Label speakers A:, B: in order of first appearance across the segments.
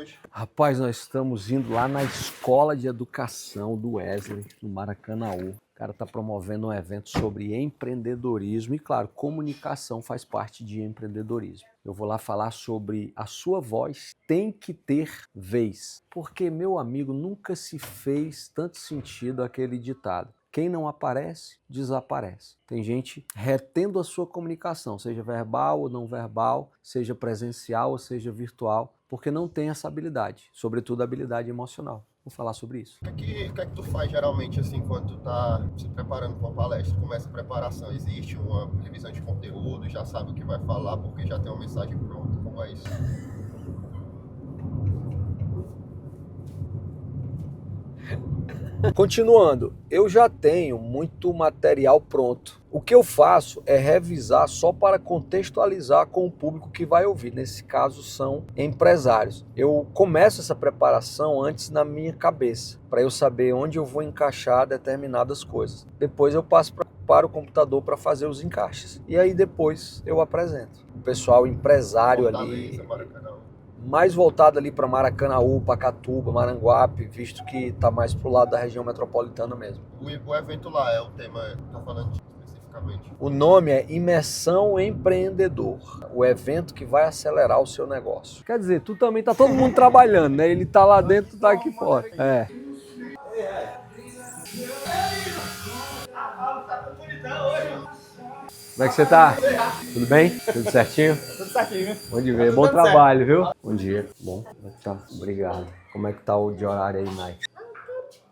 A: hoje?
B: Rapaz, nós estamos indo lá na Escola de Educação do Wesley, no Maracanaú. O cara está promovendo um evento sobre empreendedorismo e, claro, comunicação faz parte de empreendedorismo. Eu vou lá falar sobre a sua voz tem que ter vez. Porque, meu amigo, nunca se fez tanto sentido aquele ditado. Quem não aparece, desaparece. Tem gente retendo a sua comunicação, seja verbal ou não verbal, seja presencial ou seja virtual, porque não tem essa habilidade, sobretudo a habilidade emocional. Vou falar sobre isso.
A: O que é que tu faz geralmente assim quando tu tá se preparando para uma palestra? Começa a preparação, existe uma revisão de conteúdo, já sabe o que vai falar porque já tem uma mensagem pronta, como é isso?
B: Continuando, eu já tenho muito material pronto. O que eu faço é revisar só para contextualizar com o público que vai ouvir. Nesse caso, são empresários. Eu começo essa preparação antes na minha cabeça, para eu saber onde eu vou encaixar determinadas coisas. Depois eu passo para o computador para fazer os encaixes. E aí depois eu apresento. O pessoal empresário ali... mais voltado ali para Maracanaú, Pacatuba, Maranguape, visto que está mais pro lado da região metropolitana mesmo.
A: O evento lá é o tema, tá falando especificamente?
B: O nome é Imersão Empreendedor, o evento que vai acelerar o seu negócio. Quer dizer, tu também tá todo mundo trabalhando, né? Ele tá lá dentro, tu tá aqui fora. É. Como é que você tá? Tudo bem? Tudo certinho?
C: Tudo certinho, viu?
B: Bom de ver. Bom trabalho, viu? Bom dia. Bom, como é que tá? Obrigado. Como é que tá o de horário aí, Nai?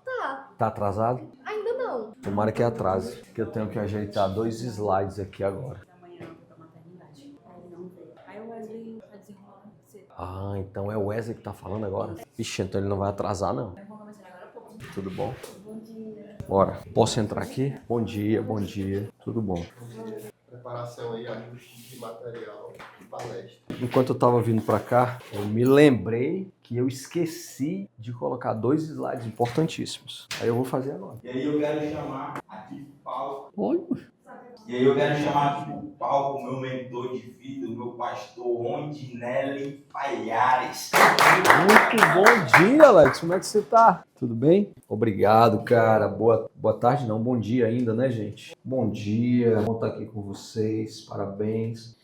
D: Tá.
B: Tá atrasado?
D: Ainda não.
B: Tomara que atrase, porque eu tenho que ajeitar 2 slides aqui agora.
E: Amanhã pra maternidade. Aí ele não veio. Aí o Wesley vai desenrolar cedo.
B: Ah, então é o Wesley que tá falando agora? Ixi, então ele não vai atrasar, não.
E: Eu vou começar agora há pouco.
B: Tudo bom?
E: Bom dia.
B: Bora. Posso entrar aqui? Bom dia, bom dia. Tudo bom.
A: Preparação aí, ajuste de material de palestra.
B: Enquanto eu tava vindo pra cá, eu me lembrei que eu esqueci de colocar 2 slides importantíssimos. Aí eu vou fazer agora.
F: E aí eu quero chamar aqui pro palco.
B: Olha.
F: E aí eu quero chamar aqui pro palco o meu mentor de vida, o meu pastor Rondinelli Palhares.
B: Muito bom dia, Alex. Como é que você tá? Tudo bem? Obrigado, cara. Boa tarde, não. Bom dia ainda, né, gente? Bom dia. Bom estar aqui com vocês. Parabéns.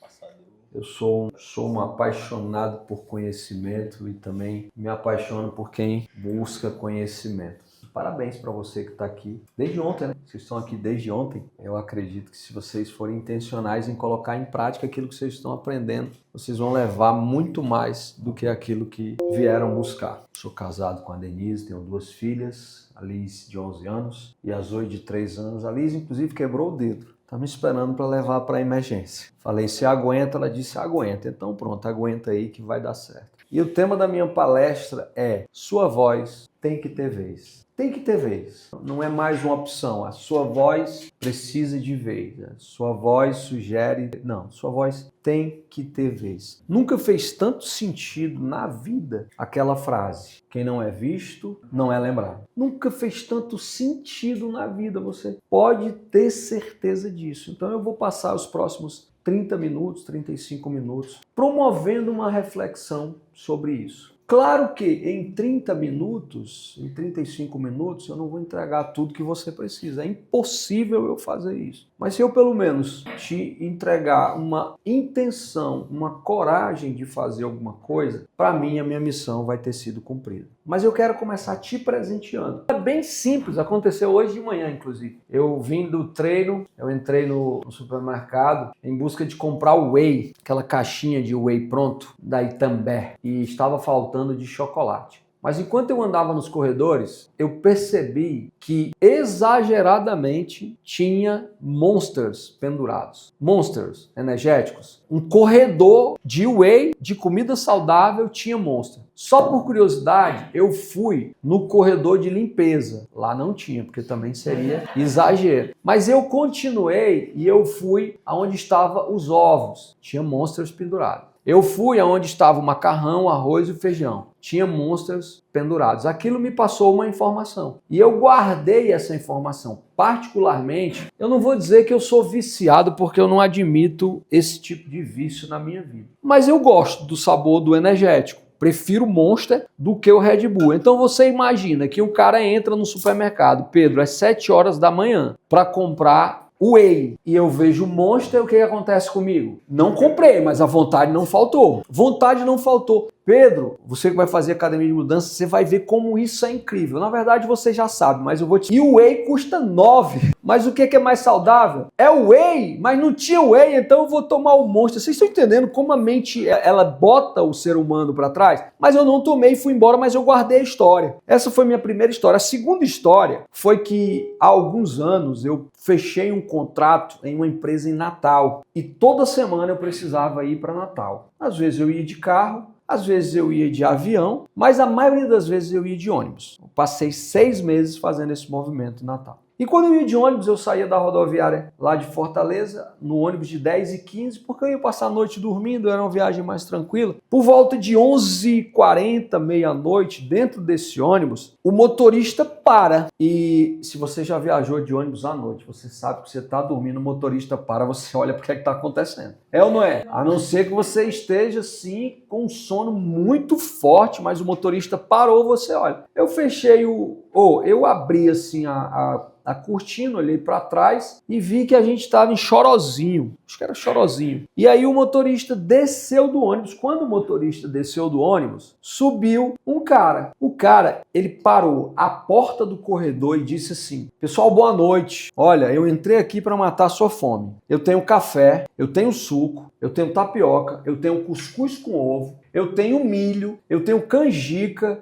B: Eu sou um apaixonado por conhecimento e também me apaixono por quem busca conhecimento. Parabéns para você que está aqui desde ontem, né? Vocês estão aqui desde ontem. Eu acredito que se vocês forem intencionais em colocar em prática aquilo que vocês estão aprendendo, vocês vão levar muito mais do que aquilo que vieram buscar. Sou casado com a Denise, tenho 2 filhas, a Liz de 11 anos e a Zoe de 3 anos. A Liz, inclusive, quebrou o dedo. Tá me esperando para levar para a emergência. Falei, se aguenta, ela disse, aguenta. Então pronto, aguenta aí que vai dar certo. E o tema da minha palestra é sua voz tem que ter vez. Tem que ter vez. Não é mais uma opção. A sua voz precisa de vez. A sua voz sugere... Não, sua voz tem que ter vez. Nunca fez tanto sentido na vida aquela frase. Quem não é visto, não é lembrado. Nunca fez tanto sentido na vida. Você pode ter certeza disso. Então eu vou passar os próximos 30 minutos, 35 minutos, promovendo uma reflexão sobre isso. Claro que em 30 minutos, em 35 minutos, eu não vou entregar tudo que você precisa. É impossível eu fazer isso. Mas se eu pelo menos te entregar uma intenção, uma coragem de fazer alguma coisa, para mim a minha missão vai ter sido cumprida. Mas eu quero começar te presenteando. É bem simples, aconteceu hoje de manhã, inclusive. Eu vim do treino, eu entrei no supermercado em busca de comprar o whey, aquela caixinha de whey pronto da Itambé, e estava faltando de chocolate. Mas enquanto eu andava nos corredores, eu percebi que exageradamente tinha Monsters pendurados. Monsters energéticos. Um corredor de whey, de comida saudável, tinha Monster. Só por curiosidade, eu fui no corredor de limpeza. Lá não tinha, porque também seria exagero. Mas eu continuei e eu fui aonde estavam os ovos. Tinha Monsters pendurados. Eu fui aonde estava o macarrão, o arroz e o feijão. Tinha Monsters pendurados. Aquilo me passou uma informação. E eu guardei essa informação. Particularmente, eu não vou dizer que eu sou viciado, porque eu não admito esse tipo de vício na minha vida. Mas eu gosto do sabor do energético. Prefiro o Monster do que o Red Bull. Então você imagina que o cara entra no supermercado, Pedro, às 7 horas da manhã, para comprar Whey, e eu vejo o Monster, o que acontece comigo? Não comprei, mas a vontade não faltou. Vontade não faltou. Pedro, você que vai fazer academia de mudança, você vai ver como isso é incrível. Na verdade, você já sabe, mas eu vou te... E o Whey custa 9. Mas o que é mais saudável? É o Whey, mas não tinha Whey, então eu vou tomar o Monster. Vocês estão entendendo como a mente, ela bota o ser humano para trás? Mas eu não tomei e fui embora, mas eu guardei a história. Essa foi minha primeira história. A segunda história foi que há alguns anos eu fechei um contrato em uma empresa em Natal. E toda semana eu precisava ir para Natal. Às vezes eu ia de carro, às vezes eu ia de avião, mas a maioria das vezes eu ia de ônibus. Eu passei 6 meses fazendo esse movimento em Natal. E quando eu ia de ônibus, eu saía da rodoviária lá de Fortaleza, no ônibus de 10h15, porque eu ia passar a noite dormindo, era uma viagem mais tranquila. Por volta de 11h40, meia-noite, dentro desse ônibus, o motorista para. E se você já viajou de ônibus à noite, você sabe que você está dormindo, o motorista para, você olha para o que está acontecendo. É ou não é? A não ser que você esteja, sim, com um sono muito forte, mas o motorista parou, você olha. Eu fechei eu abri assim a cortina, olhei para trás e vi que a gente estava em Chorozinho. Acho que era Chorozinho. E aí o motorista desceu do ônibus. Quando o motorista desceu do ônibus, subiu um cara. O cara, ele parou à porta do corredor e disse assim: pessoal, boa noite. Olha, eu entrei aqui para matar a sua fome. Eu tenho café, eu tenho suco, eu tenho tapioca, eu tenho cuscuz com ovo, eu tenho milho, eu tenho canjica,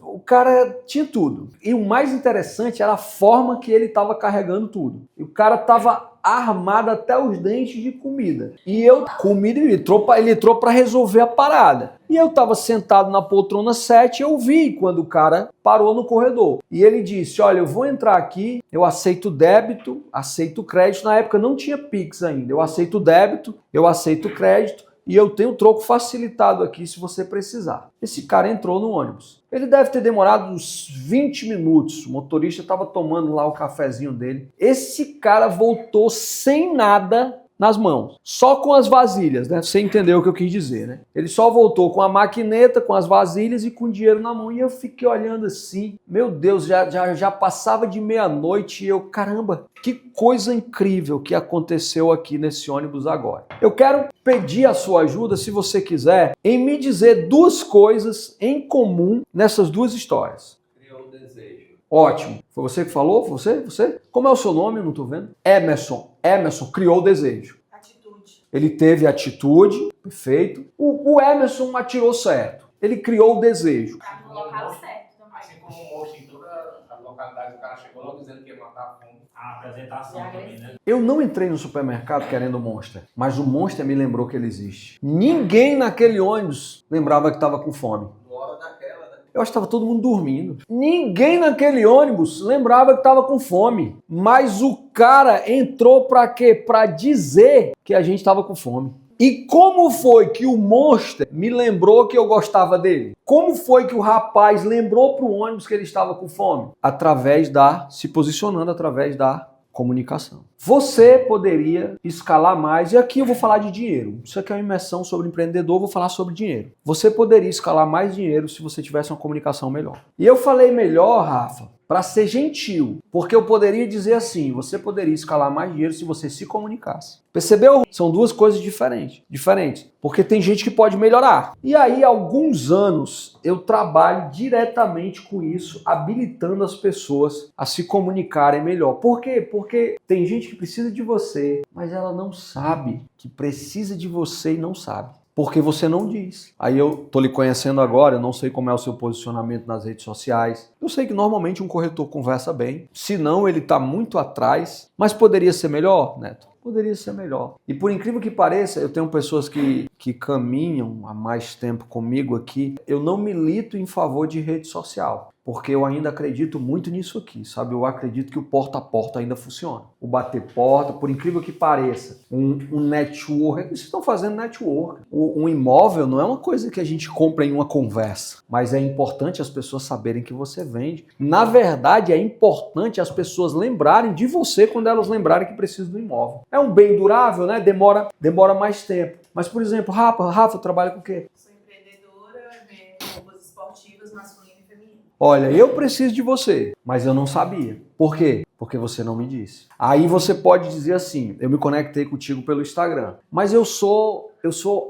B: o cara tinha tudo. E o mais interessante era a forma que ele estava carregando tudo. E o cara estava armado até os dentes de comida. E ele entrou para resolver a parada. E eu estava sentado na poltrona 7 e eu vi quando o cara parou no corredor. E ele disse: olha, eu vou entrar aqui, eu aceito débito, aceito crédito. Na época não tinha Pix ainda. Eu aceito débito, eu aceito crédito. E eu tenho troco facilitado aqui se você precisar. Esse cara entrou no ônibus. Ele deve ter demorado uns 20 minutos. O motorista estava tomando lá o cafezinho dele. Esse cara voltou sem nada nas mãos. Só com as vasilhas, né? Você entendeu o que eu quis dizer, né? Ele só voltou com a maquineta, com as vasilhas e com dinheiro na mão. E eu fiquei olhando assim. Meu Deus, já passava de meia-noite e eu, caramba, que coisa incrível que aconteceu aqui nesse ônibus agora. Eu quero pedir a sua ajuda, se você quiser, em me dizer 2 coisas em comum nessas 2 histórias.
C: Criou o desejo.
B: Ótimo. Foi você que falou? Você? Como é o seu nome? Eu não estou vendo. Emerson criou o desejo.
E: Atitude.
B: Ele teve atitude, perfeito. O Emerson atirou certo. Ele criou o desejo.
E: Tá no local certo também.
C: Assim como o moço em toda a localidade, o cara chegou logo dizendo que ia matar a fome. A apresentação também, né?
B: Eu não entrei no supermercado querendo o Monster, mas o Monster me lembrou que ele existe. Ninguém naquele ônibus lembrava que estava com fome.
C: Hora daquela, né?
B: Eu acho que estava todo mundo dormindo. Ninguém naquele ônibus lembrava que estava com fome. Mas o cara entrou para quê? Para dizer que a gente estava com fome. E como foi que o Monster me lembrou que eu gostava dele? Como foi que o rapaz lembrou para o ônibus que ele estava com fome? Se posicionando através da comunicação. Você poderia escalar mais, e aqui eu vou falar de dinheiro. Isso aqui é uma imersão sobre empreendedor, vou falar sobre dinheiro. Você poderia escalar mais dinheiro se você tivesse uma comunicação melhor. E eu falei melhor, Rafa, para ser gentil, porque eu poderia dizer assim: você poderia escalar mais dinheiro se você se comunicasse. Percebeu? São 2 coisas diferentes, porque tem gente que pode melhorar. E aí, há alguns anos, eu trabalho diretamente com isso, habilitando as pessoas a se comunicarem melhor. Por quê? Porque tem gente que precisa de você, mas ela não sabe que precisa de você e não sabe. Porque você não diz. Aí eu tô lhe conhecendo agora, eu não sei como é o seu posicionamento nas redes sociais. Eu sei que normalmente um corretor conversa bem, se não ele tá muito atrás, mas poderia ser melhor, Neto? Poderia ser melhor. E por incrível que pareça, eu tenho pessoas que caminham há mais tempo comigo aqui. Eu não milito em favor de rede social, porque eu ainda acredito muito nisso aqui, sabe? Eu acredito que o porta a porta ainda funciona. O bater porta, por incrível que pareça, um network. Vocês estão fazendo network. Um imóvel não é uma coisa que a gente compra em uma conversa, mas é importante as pessoas saberem que você vende. Na verdade, é importante as pessoas lembrarem de você quando elas lembrarem que precisam do imóvel. É um bem durável, né? Demora mais tempo. Mas, por exemplo, Rafa trabalha com o quê?
E: Sou empreendedora, esportivas, masculino e feminino.
B: Olha, eu preciso de você, mas eu não sabia. Por quê? Porque você não me disse. Aí você pode dizer assim, eu me conectei contigo pelo Instagram, mas eu sou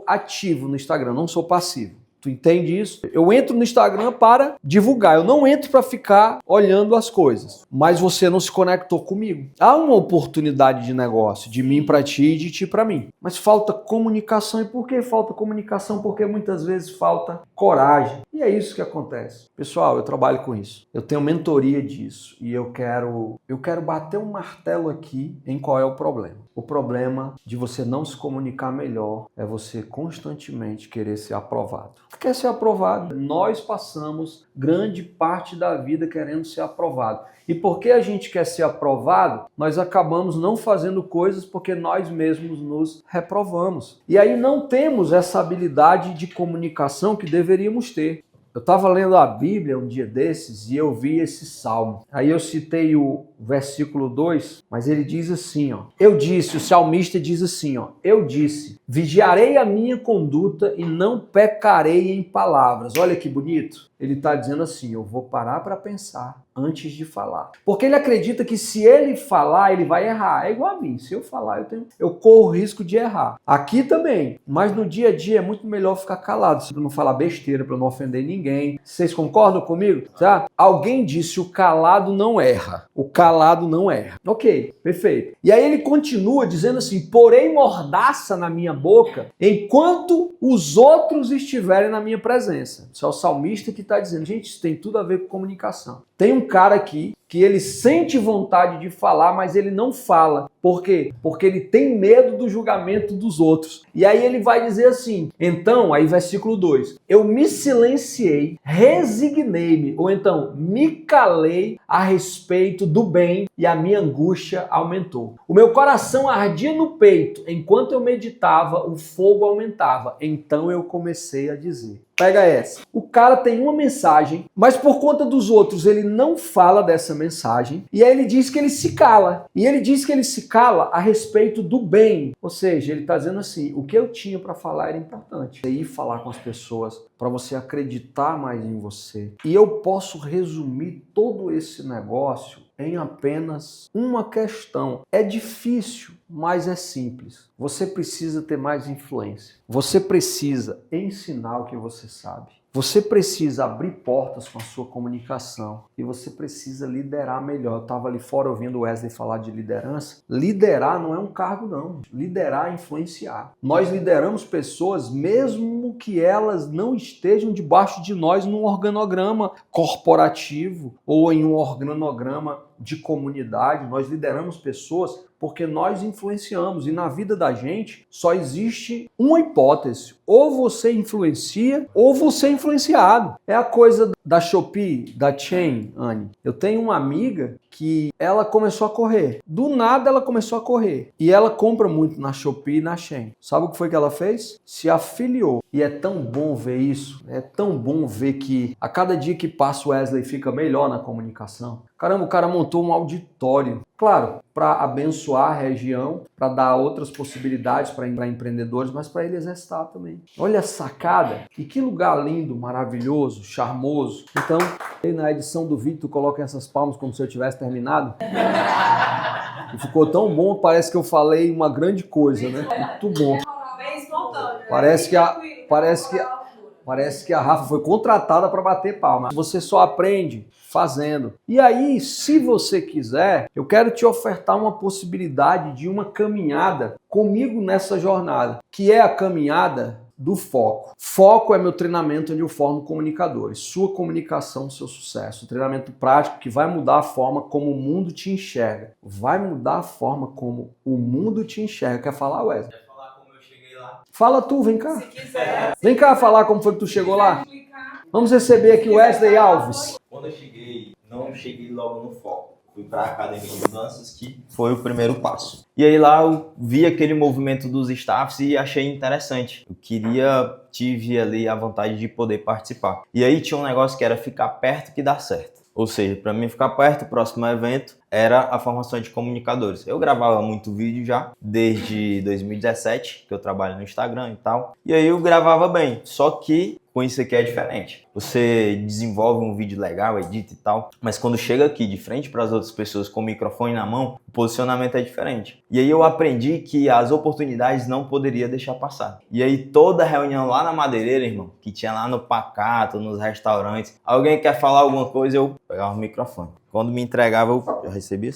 B: ativo no Instagram, não sou passivo. Tu entende isso? Eu entro no Instagram para divulgar, eu não entro para ficar olhando as coisas. Mas você não se conectou comigo. Há uma oportunidade de negócio, de mim para ti e de ti para mim. Mas falta comunicação. E por que falta comunicação? Porque muitas vezes falta coragem. E é isso que acontece. Pessoal, eu trabalho com isso. Eu tenho mentoria disso. E eu quero bater um martelo aqui em qual é o problema. O problema de você não se comunicar melhor é você constantemente querer ser aprovado. Quer ser aprovado? Nós passamos grande parte da vida querendo ser aprovado. E porque a gente quer ser aprovado, nós acabamos não fazendo coisas porque nós mesmos nos reprovamos. E aí não temos essa habilidade de comunicação que deveríamos ter. Eu estava lendo a Bíblia um dia desses e eu vi esse salmo. Aí eu citei o versículo 2, mas ele diz assim, ó. Eu disse, o salmista diz assim, ó. Eu disse, vigiarei a minha conduta e não pecarei em palavras. Olha que bonito. Ele está dizendo assim, eu vou parar para pensar antes de falar. Porque ele acredita que se ele falar, ele vai errar. É igual a mim. Se eu falar, eu corro o risco de errar. Aqui também. Mas no dia a dia é muito melhor ficar calado. Se eu não falar besteira, para não ofender ninguém. Vocês concordam comigo? Tá? Alguém disse, o calado não erra. O calado não erra. Ok, perfeito. E aí ele continua dizendo assim, porém mordaça na minha boca, enquanto os outros estiverem na minha presença. Isso é o salmista que está dizendo, gente, isso tem tudo a ver com comunicação. Tem um cara aqui que ele sente vontade de falar, mas ele não fala. Por quê? Porque ele tem medo do julgamento dos outros. E aí ele vai dizer assim, então, aí versículo 2, eu me silenciei, resignei-me, ou então, me calei a respeito do bem e a minha angústia aumentou. O meu coração ardia no peito, enquanto eu meditava, o fogo aumentava. Então eu comecei a dizer. Pega essa. O cara tem uma mensagem, mas por conta dos outros ele não fala dessa mensagem. E aí ele diz que ele se cala. E ele diz que ele se cala a respeito do bem. Ou seja, ele está dizendo assim, o que eu tinha para falar era importante. É ir falar com as pessoas para você acreditar mais em você. E eu posso resumir todo esse negócio em apenas uma questão. É difícil, mas é simples. Você precisa ter mais influência. Você precisa ensinar o que você sabe. Você precisa abrir portas com a sua comunicação e você precisa liderar melhor. Eu estava ali fora ouvindo o Wesley falar de liderança. Liderar não é um cargo, não. Liderar é influenciar. Nós lideramos pessoas mesmo que elas não estejam debaixo de nós num organograma corporativo ou em um organograma de comunidade. Nós lideramos pessoas porque nós influenciamos. E na vida da gente só existe uma hipótese. Ou você influencia, ou você é influenciado. É a coisa da Shopee, da Shein, Anne. Eu tenho uma amiga que ela começou a correr. Do nada ela começou a correr. E ela compra muito na Shopee e na Shein. Sabe o que foi que ela fez? Se afiliou. E é tão bom ver isso. É tão bom ver que a cada dia que passa o Wesley fica melhor na comunicação. Caramba, o cara montou um auditório. Claro, para abençoar a região, para dar outras possibilidades para empreendedores, mas para ele exercitar também. Olha a sacada. E que lugar lindo, maravilhoso, charmoso. Então, na edição do vídeo, tu coloca essas palmas como se eu tivesse terminado. E ficou tão bom, parece que eu falei uma grande coisa, né? Muito bom. Parece que a Rafa foi contratada para bater palma. Você só aprende fazendo. E aí, se você quiser, eu quero te ofertar uma possibilidade de uma caminhada comigo nessa jornada, que é a caminhada do foco. Foco é meu treinamento onde eu formo comunicadores. Sua comunicação, seu sucesso. Um treinamento prático que vai mudar a forma como o mundo te enxerga. Vai mudar a forma como o mundo te enxerga. Quer falar, Wesley?
F: Quer falar como eu cheguei lá?
B: Fala tu, vem cá.
E: Se quiser.
B: Vem cá falar como foi que tu chegou lá. Vamos receber aqui o Wesley Alves.
F: Quando eu cheguei, não cheguei logo no foco. Fui para a Academia de Mudanças, que foi o primeiro passo. E aí lá eu vi aquele movimento dos staffs e achei interessante. Tive ali a vontade de poder participar. E aí tinha um negócio que era ficar perto que dá certo. Ou seja, para mim ficar perto, o próximo evento era a formação de comunicadores. Eu gravava muito vídeo já, desde 2017, que eu trabalho no Instagram e tal. E aí eu gravava bem, só que com isso aqui é diferente. Você desenvolve um vídeo legal, edita e tal, mas quando chega aqui de frente para as outras pessoas com o microfone na mão, o posicionamento é diferente. E aí eu aprendi que as oportunidades não poderia deixar passar. E aí toda reunião lá na Madeireira, irmão, que tinha lá no Pacato, nos restaurantes, alguém quer falar alguma coisa, eu pegava o microfone. Quando me entregava, eu recebia.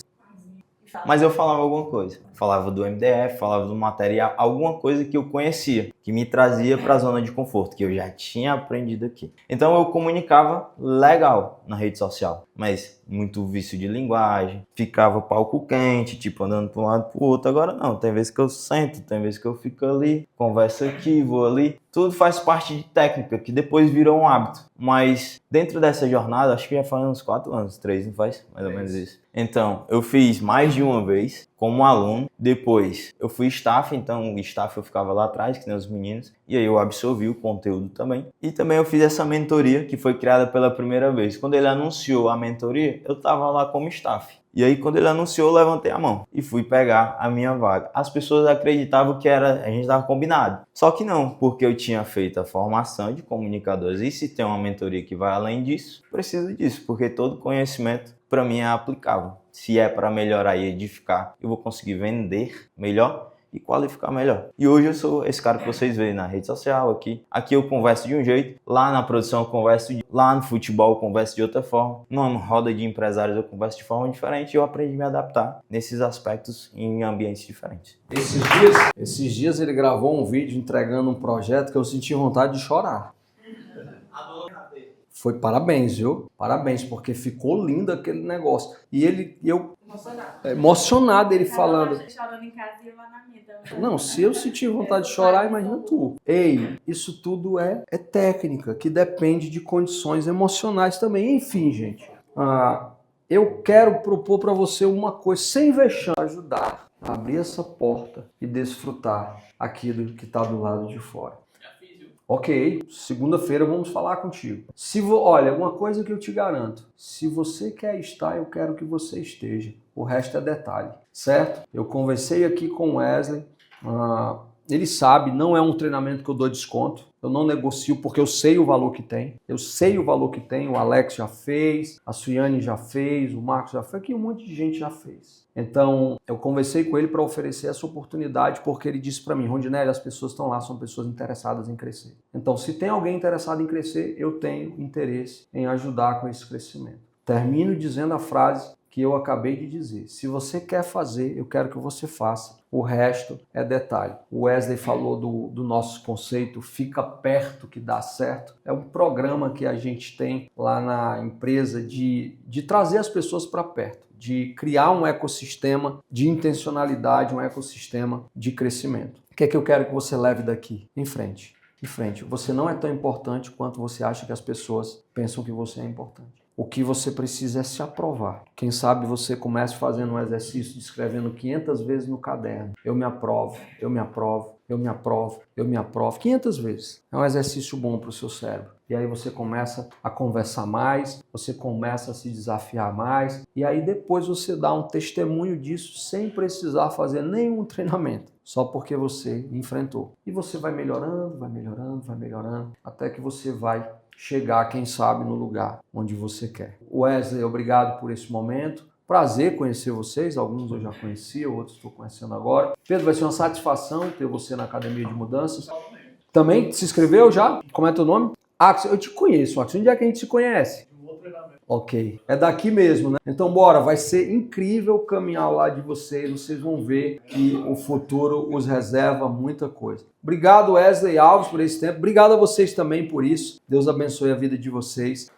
F: Mas eu falava alguma coisa. Falava do MDF, falava do material, alguma coisa que eu conhecia, que me trazia para a zona de conforto, que eu já tinha aprendido aqui. Então eu comunicava legal na rede social, mas muito vício de linguagem, ficava palco quente, tipo andando para um lado para o outro. Agora não, tem vezes que eu sento, tem vezes que eu fico ali, converso aqui, vou ali. Tudo faz parte de técnica, que depois virou um hábito. Mas dentro dessa jornada, acho que já faz uns 4 anos, 3, não faz? Mais ou menos isso. Então, eu fiz mais de uma vez como aluno. Depois, eu fui staff, então o staff eu ficava lá atrás, que nem os meninos. E aí eu absorvi o conteúdo também. E também eu fiz essa mentoria, que foi criada pela primeira vez. Quando ele anunciou a mentoria, eu estava lá como staff. E aí, quando ele anunciou, eu levantei a mão e fui pegar a minha vaga. As pessoas acreditavam que a gente estava combinado. Só que não, porque eu tinha feito a formação de comunicadores. E se tem uma mentoria que vai além disso, precisa disso, porque todo conhecimento, para mim, é aplicável. Se é para melhorar e edificar, eu vou conseguir vender melhor e qualificar melhor. E hoje eu sou esse cara que vocês veem na rede social aqui. Aqui eu converso de um jeito, lá na produção eu converso lá no futebol eu converso de outra forma, numa roda de empresários eu converso de forma diferente e eu aprendi a me adaptar nesses aspectos em ambientes diferentes.
B: Esses dias ele gravou um vídeo entregando um projeto que eu senti vontade de chorar. Foi parabéns, viu? Parabéns, porque ficou lindo aquele negócio. E eu emocionado ele falando.
E: Chorando em casa e eu lá na minha.
B: Não, se eu sentir vontade de chorar, imagina tu. Ei, isso tudo é técnica, que depende de condições emocionais também. Enfim, gente, eu quero propor para você uma coisa, sem vexame, ajudar a abrir essa porta e desfrutar aquilo que está do lado de fora. Ok, segunda-feira vamos falar contigo. Olha, uma coisa que eu te garanto. Se você quer estar, eu quero que você esteja. O resto é detalhe, certo? Eu conversei aqui com o Wesley. Ele sabe, não é um treinamento que eu dou desconto. Eu não negocio porque eu sei o valor que tem. Eu sei o valor que tem. O Alex já fez, a Suiane já fez, o Marcos já fez, que um monte de gente já fez. Então, eu conversei com ele para oferecer essa oportunidade porque ele disse para mim, Rondinelli, as pessoas estão lá, são pessoas interessadas em crescer. Então, se tem alguém interessado em crescer, eu tenho interesse em ajudar com esse crescimento. Termino dizendo a frase que eu acabei de dizer. Se você quer fazer, eu quero que você faça. O resto é detalhe. O Wesley falou do nosso conceito, fica perto que dá certo. É um programa que a gente tem lá na empresa de trazer as pessoas para perto, de criar um ecossistema de intencionalidade, um ecossistema de crescimento. O que é que eu quero que você leve daqui? Em frente. Em frente. Você não é tão importante quanto você acha que as pessoas pensam que você é importante. O que você precisa é se aprovar. Quem sabe você comece fazendo um exercício de escrevendo 500 vezes no caderno. Eu me aprovo, eu me aprovo, eu me aprovo, eu me aprovo. 500 vezes. É um exercício bom para o seu cérebro. E aí você começa a conversar mais, você começa a se desafiar mais. E aí depois você dá um testemunho disso sem precisar fazer nenhum treinamento. Só porque você enfrentou. E você vai melhorando, vai melhorando, vai melhorando. Até que você vai chegar, quem sabe, no lugar onde você quer. Wesley, obrigado por esse momento. Prazer conhecer vocês. Alguns eu já conhecia, outros estou conhecendo agora. Pedro, vai ser uma satisfação ter você na Academia de Mudanças. Também se inscreveu já? Como é teu nome? Axel, eu te conheço, Axel. Onde é que a gente se conhece? Ok, é daqui mesmo, né? Então bora, vai ser incrível caminhar ao lado de vocês vão ver que o futuro os reserva muita coisa. Obrigado Wesley Alves por esse tempo, obrigado a vocês também por isso, Deus abençoe a vida de vocês.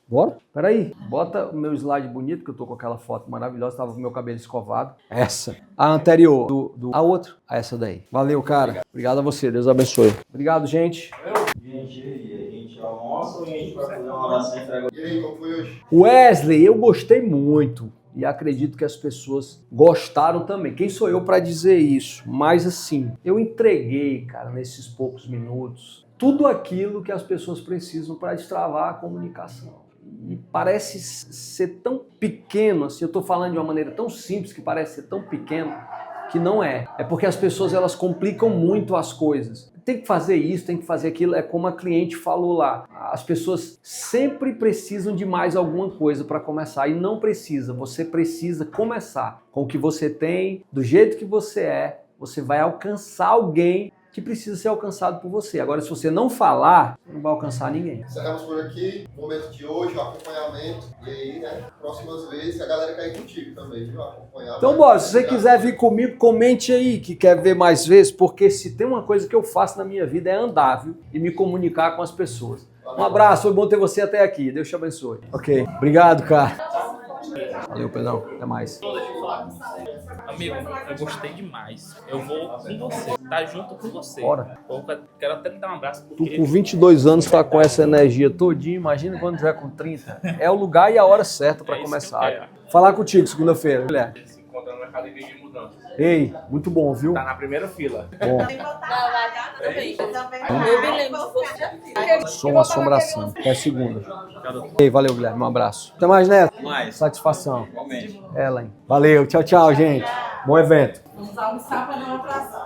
B: Bora? Peraí, bota o meu slide bonito, que eu tô com aquela foto maravilhosa, tava com o meu cabelo escovado. Essa. A anterior, a outra, essa daí. Valeu, cara. Obrigado a você, Deus abençoe. Obrigado, gente.
F: Gente, a gente almoça ou a gente vai fazer uma oração e entrega?
A: E aí, como foi hoje?
B: Wesley, eu gostei muito. E acredito que as pessoas gostaram também. Quem sou eu para dizer isso? Mas assim, eu entreguei, cara, nesses poucos minutos, tudo aquilo que as pessoas precisam para destravar a comunicação. E parece ser tão pequeno, assim, eu estou falando de uma maneira tão simples que parece ser tão pequeno, que não é. É porque as pessoas elas complicam muito as coisas. tem que fazer isso, tem que fazer aquilo. É como a cliente falou lá. As pessoas sempre precisam de mais alguma coisa para começar e não precisa. Você precisa começar com o que você tem, do jeito que você é. Você vai alcançar alguém que precisa ser alcançado por você. Agora, se você não falar, você não vai alcançar ninguém.
A: Encerramos por aqui, momento de hoje, o acompanhamento. E aí, né, próximas vezes, a galera quer ir contigo também, viu? Acompanhar.
B: Então, bora, se você quiser vir comigo, comente aí que quer ver mais vezes, porque se tem uma coisa que eu faço na minha vida é andar, viu? E me comunicar com as pessoas. Um abraço, foi bom ter você até aqui. Deus te abençoe. Ok, obrigado, cara. Valeu, Pedrão. Até mais.
G: Amigo, eu gostei demais. Eu vou com você, tá junto com você.
B: Bora.
G: Eu quero até te dar um abraço,
B: Tu
G: porque
B: com 22 anos tá com essa energia todinha, imagina quando tiver com 30. É o lugar e a hora certa para
G: É isso
B: começar.
G: que eu quero.
B: Falar contigo segunda-feira, mulher.
G: ele se encontra no academia de mudança.
B: Ei, muito bom, viu?
G: Tá na primeira fila.
B: Bom,
E: Eu me lembro se fosse já.
B: sou uma assombração. Até segunda. Ei, valeu, Guilherme. Um abraço. Até mais, Neto.
F: Mais.
B: Satisfação.
F: Igualmente.
B: Ellen. Valeu, tchau, tchau, gente. Bom evento.
E: Vamos almoçar para não atrasar.